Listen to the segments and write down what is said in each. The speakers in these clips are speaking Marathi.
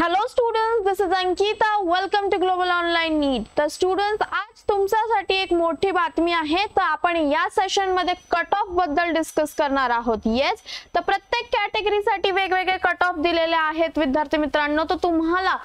Hello students, this is Ankita. Welcome to Global Online NEET. तर स्टुडंट्स, आज तुमच्यासाठी एक मोठी बातमी आहे. तर आपण या सेशन मध्ये कट ऑफ बद्दल डिस्कस करणार आहोत. येस, तर प्रत्येक कॅटेगरीसाठी वेगवेगळे कट ऑफ दिलेले आहेत विद्यार्थी मित्रांनो. तर तुम्हाला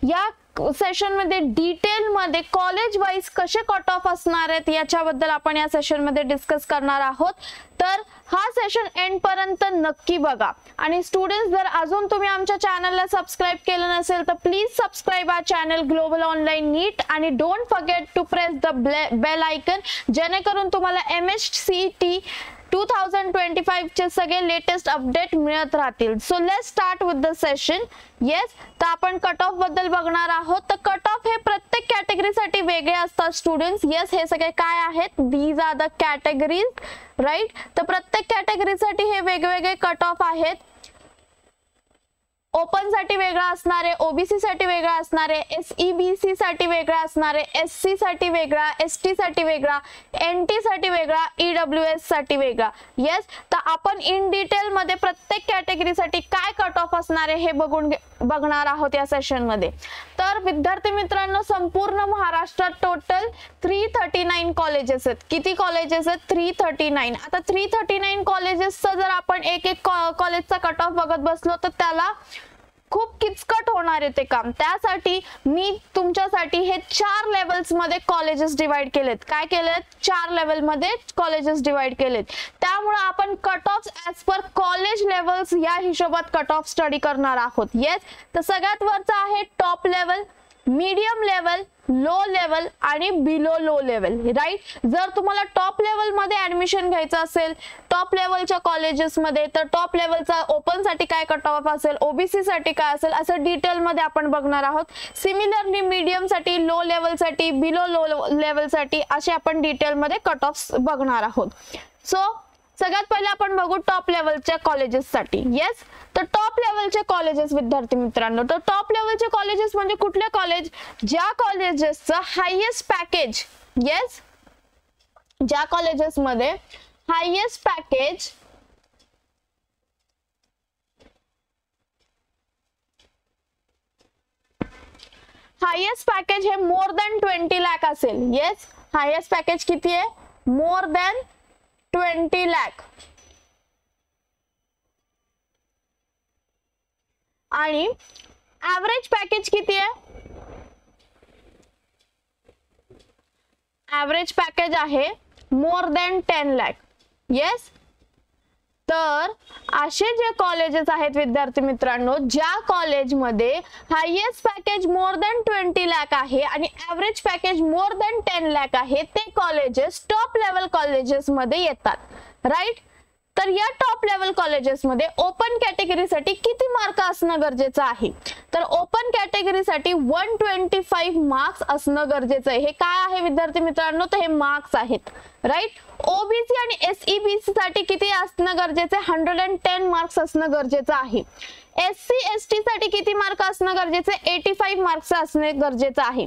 या सेशन मध्ये डिटेल मध्ये कॉलेज वाइज कसे कट ऑफ असणार आहेत याच्याबद्दल आपण या सेशन मध्ये डिस्कस करणार आहोत. तर हा सेशन एंड पर्यंत नक्की बघा. आणि स्टुडंट्स, जर अजून तुम्ही आमच्या चॅनलला सबस्क्राइब केलं नसेल तर please subscribe our channel global online NEET आणि don't forget to press the bell icon, जेणेकरून तुम्हाला MHCT 2025 चे सगळे लेटेस्ट अपडेट मिळत राहतील. So let's start with the session. Yes, तर आपण कट ऑफ बद्दल बघणार आहोत. तर कट ऑफ हे प्रत्येक कॅटेगरीसाठी वेगळे असतात स्टुडंट्स. येस, हे सगळे काय आहेत? These are the categories, right. तर प्रत्येक कॅटेगरीसाठी हे वेगवेगळे कट ऑफ आहेत. ओपन साठी वेगळा असणार आहे, ओबीसी साठी वेगळा असणार आहे, SEBC साठी वेगळा असणार आहे, SC साठी वेगळा, ST साठी वेगळा, NT साठी वेगळा, EWS साठी वेगळा. येस, तर आपण इन डिटेल मध्ये प्रत्येक कॅटेगरीसाठी काय कट ऑफ असणार आहे हे बघणार आहोत या सेशन मध्ये. तर विद्यार्थी मित्रांनो, संपूर्ण महाराष्ट्रात टोटल 339 कॉलेजेस आहेत. किती कॉलेजेस आहेत? 339. आता 339 कॉलेजेसचा जर आपण एक एक कॉलेजचा कट ऑफ बघत बसलो तर त्याला खूप किचकट होणार आहे ते काम. त्यासाठी मी तुमच्यासाठी हे 4 लेवल्स मध्ये कॉलेजेस डिवाइड केलेत. काय केलेत? 4 लेवल मध्ये कॉलेजेस डिवाइड केलेत. त्यामुळे आपण cut off as per college levels या हिशोबात कट ऑफ स्टडी करणार आहोत. येस, तर सगळ्यात वरचा आहे top level, medium level, low level आणि बिलो लो लेवल, राईट. जर तुम्हाला टॉप लेवल मध्ये ऍडमिशन घ्यायचं असेल टॉप लेवलच्या कॉलेजेस मध्ये, तर टॉप लेवलचा ओपन साठी काय कट ऑफ असेल, ओबीसी साठी काय असेल, असं डिटेल मध्ये आपण बघणार आहोत. सिमिलरली मीडियम साठी, लो लेवल साठी, बिलो लो लेवल साठी असे आपण डिटेल मध्ये कट ऑफ बघणार आहोत. सो सगळ्यात पहिले आपण बघू टॉप लेवलच्या कॉलेजेस साठी. येस, तर टॉप लेवलचे कॉलेजेस विद्यार्थी मित्रांनो, तर टॉप लेवलचे कॉलेजेस म्हणजे कुठले कॉलेज? ज्या कॉलेजेसचं हायेस्ट पॅकेज, येस, ज्या कॉलेजेस मध्ये हायेस्ट पॅकेज हे मोर दॅन 20 लाख असेल. येस, हायेस्ट पॅकेज किती आहे? More than 20 lakh. आणि ऍव्हरेज पॅकेज किती आहे? ऍव्हरेज पॅकेज आहे मोर दॅन 10 लाख. येस, तर असे जे कॉलेजेस आहेत विद्यार्थी मित्रांनो, ज्या कॉलेजमध्ये highest package more than 20 lakh आहे आणि average package more than 10 lakh आहे, ते कॉलेजेस टॉप लेवल कॉलेजेस मध्ये येतात, राईट. तर या टॉप लेवल कॉलेजेस मध्ये ओपन कॅटेगरीसाठी किती मार्क असणं गरजेचं आहे? तर ओपन कॅटेगरीसाठी 125 मार्क्स असणं गरजेचं आहे. हे काय आहे विद्यार्थी मित्रांनो? तर हे मार्क्स आहेत, राईट. ओबीसी आणि SEBC साठी किती असणं गरजेचं आहे? 110 मार्क्स असणं गरजेचं आहे. SC ST साठी किती मार्क असणं गरजेचं आहे? 85 मार्क्स असणे गरजेचं आहे.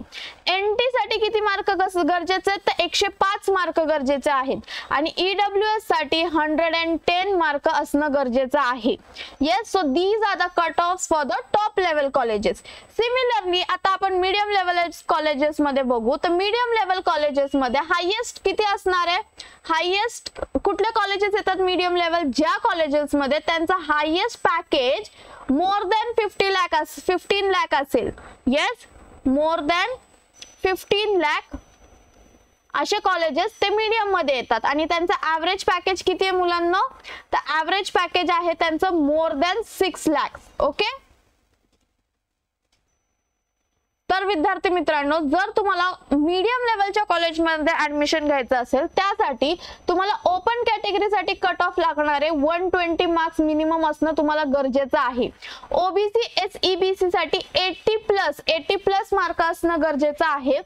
NT साठी किती मार्क गरजेचे आहेत? तर 105 मार्क गरजेचे आहेत. आणि EWS साठी 110 मार्क असणं गरजेचं आहे. Yes, so these are the cut offs for the top level colleges. Similarly आता आपण मीडियम लेवल कॉलेजेस मध्ये बघू. तर मीडियम लेवल कॉलेजेस मध्ये हायेस्ट किती असणार आहे? हायेस्ट कुठले कॉलेजेस येतात मीडियम लेवल? ज्या कॉलेजेस मध्ये त्यांचा highest package more than 15 lakh असेल. येस, मोर दॅन 15 लाख असे कॉलेजेस ते मीडियम मध्ये येतात. आणि त्यांचं ऍव्हरेज पॅकेज किती आहे मुलांना? तर ऍव्हरेज पॅकेज आहे त्यांचं मोर दॅन 6 लाख. ओके, तर विद्यार्थी मित्रांनो, जर तुम्हाला मीडियम लेवलच्या कॉलेजमध्ये ऍडमिशन घ्यायचं असेल त्यासाठी तुम्हाला ओपन कॅटेगरीसाठी कट ऑफ लागणारे 120 मार्क्स मिनिमम असणं तुम्हाला गरजेचं आहे. ओबीसी SEBC साठी 80 प्लस मार्क असणं गरजेचं आहे.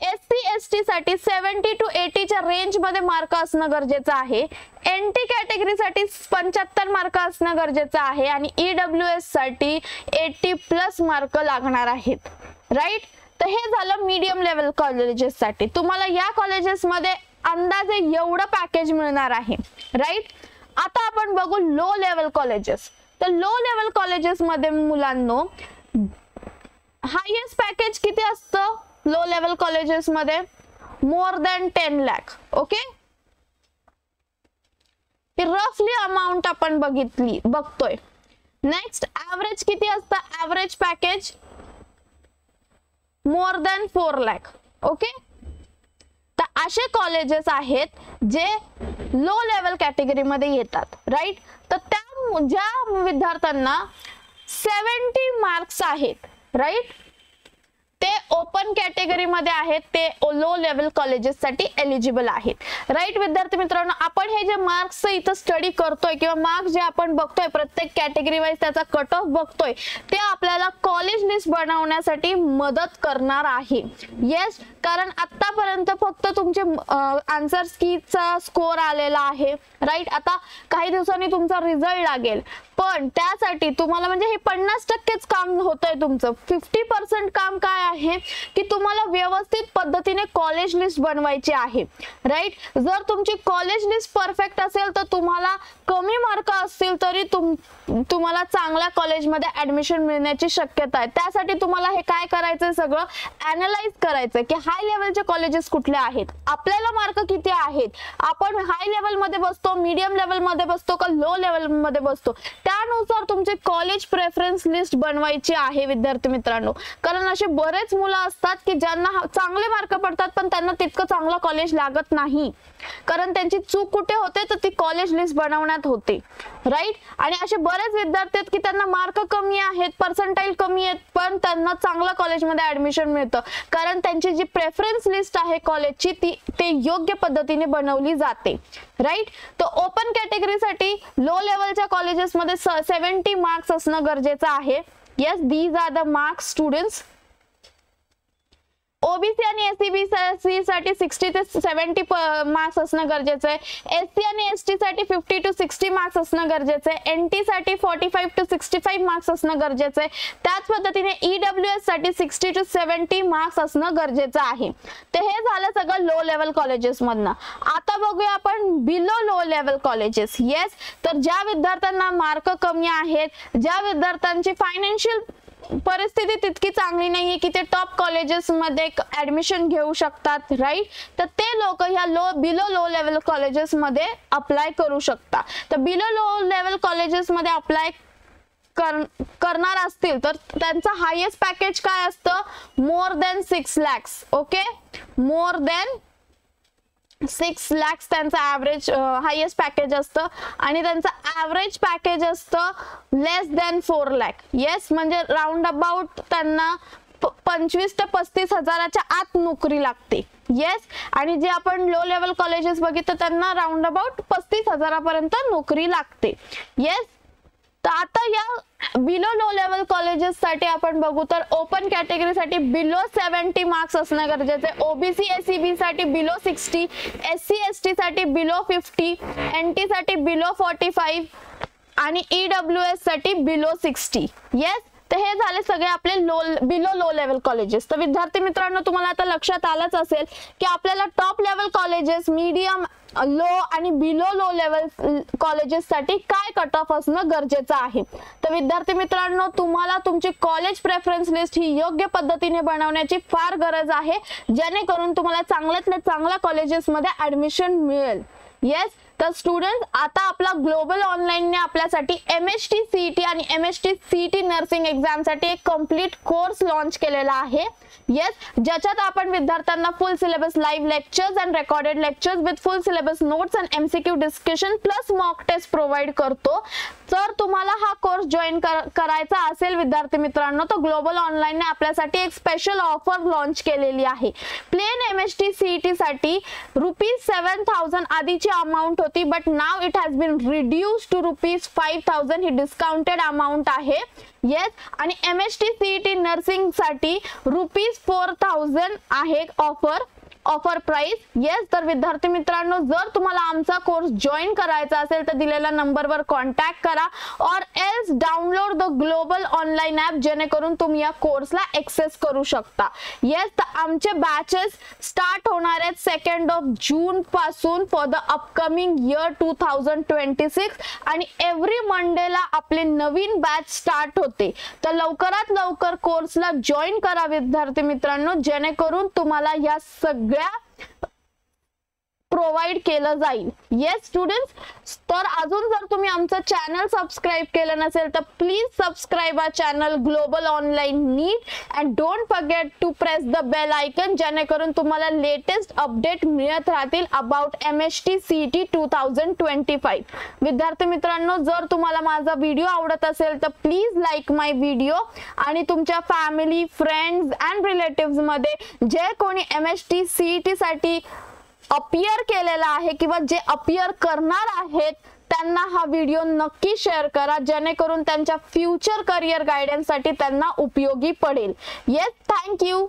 SC ST साठी 70 to 80 च्या रेंज मध्ये मार्क असणं गरजेचं आहे. NT कॅटेगरीसाठी 75 मार्क असणं गरजेचं आहे. आणि EWS साठी 80 प्लस मार्क लागणार आहेत, राईट. तर हे झालं मीडियम लेवल कॉलेजेस साठी. तुम्हाला या कॉलेजेस मध्ये अंदाजे एवढं पॅकेज मिळणार आहे, राईट. आता आपण बघू लो लेवल कॉलेजेस. तर लो लेवल कॉलेजेस मध्ये मुलांनो हायेस्ट पॅकेज किती असतं लो लेवल कॉलेजेस मध्ये? More than 10 lakh. ओके, रफली अमाउंट आपण बघतोय. नेक्स्ट ऍव्हरेज किती असतं? Average package more than 4 lakh. Okay, तर असे कॉलेजेस आहेत जे लो लेवल कॅटेगरी मध्ये येतात, राईट. तर त्या ज्या विद्यार्थ्यांना 70 मार्क्स आहेत, राईट, ते ओपन कॅटेगरी मध्ये आहेत, ते लो लेवल कॉलेजेस साठी एलिजिबल आहेत, राईट. विद्यार्थी मित्रांनो, आपण हे जे मार्क्स इथं स्टडी करतोय किंवा मार्क्स जे आपण बघतोय प्रत्येक कॅटेगरी वाईज त्याचा कट ऑफ बघतोय, ते आपल्याला कॉलेज लिस्ट बनवण्यासाठी मदत करणार आहे. येस, कारण आतापर्यंत फक्त तुमचे आन्सर कीचा स्कोर आलेला आहे, राईट. आता काही दिवसांनी तुमचा रिझल्ट लागेल, पण त्यासाठी तुम्हाला म्हणजे हे 50%च काम होतंय तुमचं. 50% काम काय आहे की तुम्हाला व्यवस्थित पद्धतीने कॉलेज लिस्ट बनवायची आहे, राईट. जर तुमची कॉलेज लिस्ट परफेक्ट असेल तर तुम्हाला कमी मार्क असतील तरी तुम्हाला चांगल्या कॉलेजमध्ये ऍडमिशन मिळण्याची शक्यता आहे. त्यासाठी तुम्हाला हे काय करायचंय, सगळं अॅनालाइज करायचंय की हाय लेवलचे कॉलेजेस कुठले आहेत, आपल्याला मार्क किती आहेत, आपण हाय लेवल मध्ये बसतो, मीडियम लेवल मध्ये बसतो का लो लेवल मध्ये बसतो, त्यानुसार तुमचे कॉलेज प्रेफरन्स लिस्ट बनवायची आहे विद्यार्थी मित्रांनो. कारण असे बरेच मुलं असतात की ज्यांना चांगले मार्क पडतात पण त्यांना तितकं चांगलं कॉलेज लागत नाही, कारण त्यांची चूक कुठे होते तर ती कॉलेज लिस्ट बनवण्यात होते, राईट. आणि असे बरेच विद्यार्थी आहेत की त्यांना मार्क कमी आहेत, पर्सेंटाइल कमी आहेत, पण त्यांना चांगल्या कॉलेजमध्ये ऍडमिशन मिळतं, कारण त्यांची जी प्रेफरन्स लिस्ट आहे कॉलेजची ते योग्य पद्धतीने बनवली जाते, राईट. तर ओपन कॅटेगरीसाठी लो लेवलच्या कॉलेजेसमध्ये 70 मार्क्स असणं गरजेचं आहे. Yes, these are the marks students. OBC आणि एससी साठी 60 ते 70 मार्क्स असणं गरजेचं आहे. एससी आणि एसटी साठी 50 to 60 मार्क्स असणं गरजेचं आहे. एनटी साठी 45 to 65 मार्क्स असणं गरजेचं आहे. त्याच पद्धतीने ईडब्ल्यूएस साठी 60 to 70 मार्क्स असणं गरजेचं आहे. तर हे झालं सगळं लो लेवल कॉलेजेस मधनं. आता बघूया आपण below low level colleges. Yes, तर ज्या विद्यार्थ्यांना मार्क कमी आहेत, ज्या विद्यार्थ्यांची फायनान्शियल परिस्थिती तितकी चांगली नाहीये की ते टॉप कॉलेजेस मध्ये ऍडमिशन घेऊ शकतात, राईट. तर ते लोक ह्या बिलो लो लेवल कॉलेजेस मध्ये अप्लाय करू शकतात. तर बिलो लो लेवल कॉलेजेस मध्ये अप्लाय करणार असतील तर त्यांचा हायेस्ट पॅकेज काय असतं? More than 6 lakhs. Okay, more than 6 lakhs त्यांचा ऍव्हरेज हायेस्ट पॅकेज असतं आणि त्यांचा ऍव्हरेज पॅकेज असतं लेस दॅन 4 lakh. येस, म्हणजे राऊंड अबाउट त्यांना 25 ते 35 हजाराच्या आत नोकरी लागते. येस, आणि जे आपण लो लेवल कॉलेजेस बघितलं त्यांना राऊंड अबाउट 35 हजारापर्यंत नोकरी लागते. येस, तर आता या बिलो लो लेवल कॉलेजेस साठी आपण बघू तर ओपन कॅटेगरी साठी बिलो 70 मार्क्स असणं गरजेचं आहे. ओबीसी एससीबी साठी बिलो 60, एससी एसटी साठी बिलो 50, एनटी साठी बिलो 45 आणि ईडब्ल्यूएस साठी बिलो 60. येस, तर हे झाले सगळे आपले बिलो लो लेवल कॉलेजेस. तर विद्यार्थी मित्रांनो, तुम्हाला आता लक्षात आलंच असेल की आपल्याला top level colleges, medium, low आणि बिलो लो लेवल कॉलेजेस साठी काय कट ऑफ असणं गरजेचं आहे. तर विद्यार्थी मित्रांनो, तुम्हाला तुमची कॉलेज प्रेफरन्स लिस्ट ही योग्य पद्धतीने बनवण्याची फार गरज आहे, जेणेकरून तुम्हाला चांगल्यातल्या चांगल्या कॉलेजेस मध्ये ऍडमिशन मिळेल. येस, तर स्टुडंट, आता आपला ग्लोबल ऑनलाईन ने आपल्यासाठी एमएसटी सीईटी आणि एमएसटी सीईटी नर्सिंग एक्झाम साठी एक कंप्लीट कोर्स लॉन्च केलेला आहे. येस, ज्याच्यात आपण विद्यार्थ्यांना full syllabus live lectures and recorded lectures with full syllabus notes and MCQ discussion plus mock test provide करतो. तर तुम्हाला हा कोर्स जॉईन करायचा असेल विद्यार्थी मित्रांनो, तर ग्लोबल ऑनलाईन ने आपल्यासाठी एक स्पेशल ऑफर लॉन्च केलेली आहे. प्लेन एमएसटी सीईटी साठी ₹7,000 आधीची अमाउंट होती, but now it has been reduced to ₹5,000. ही डिस्काउंटेड अमाउंट आहे. येस, आणि एमएसटी सीईटी नर्सिंग साठी ₹4,000 आहे ऑफर. Offer price. येस, तर विद्यार्थी मित्रांनो, जर तुम्हाला आमचा कोर्स जॉईन करायचा असेल तर दिलेल्या नंबरवर कॉन्टॅक्ट करा और else download the global online app, जेणेकरून तुम्ही या कोर्सला एक्सेस करू शकता. येस, तर आमचे बॅचेस स्टार्ट होणार आहेत 2 जून पासून फॉर द अपकमिंग इयर 2026 आणि एव्हरी मंडेला आपले नवीन बॅच स्टार्ट होते. तर लवकरात लवकर कोर्सला जॉईन करा विद्यार्थी मित्रांनो, जेणेकरून तुम्हाला या सगळ्या प्रोवाइड केलं जाईल. येस स्टुडंट्स, तर अजून जर तुम्ही आमचं चॅनल सबस्क्राइब केलं नसेल तर please subscribe our channel global online NEET and don't forget to press the bell icon, जेणेकरून तुम्हाला लेटेस्ट अपडेट मिळत राहतील अबाउट MST CET 2025. विद्यार्थी मित्रांनो, जर तुम्हाला माझा व्हिडिओ आवडत असेल तर प्लीज लाईक माय व्हिडिओ आणि तुमच्या फॅमिली, फ्रेंड्स अँड रिलेटिव्स मध्ये जे कोणी MST CET साठी अपियर केलेला आहे किंवा जे अपियर करणार आहेत त्यांना हा व्हिडिओ नक्की शेअर करा, जेणेकरून त्यांच्या फ्युचर करिअर गायडन्स साठी त्यांना उपयोगी पडेल. Yes, thank you.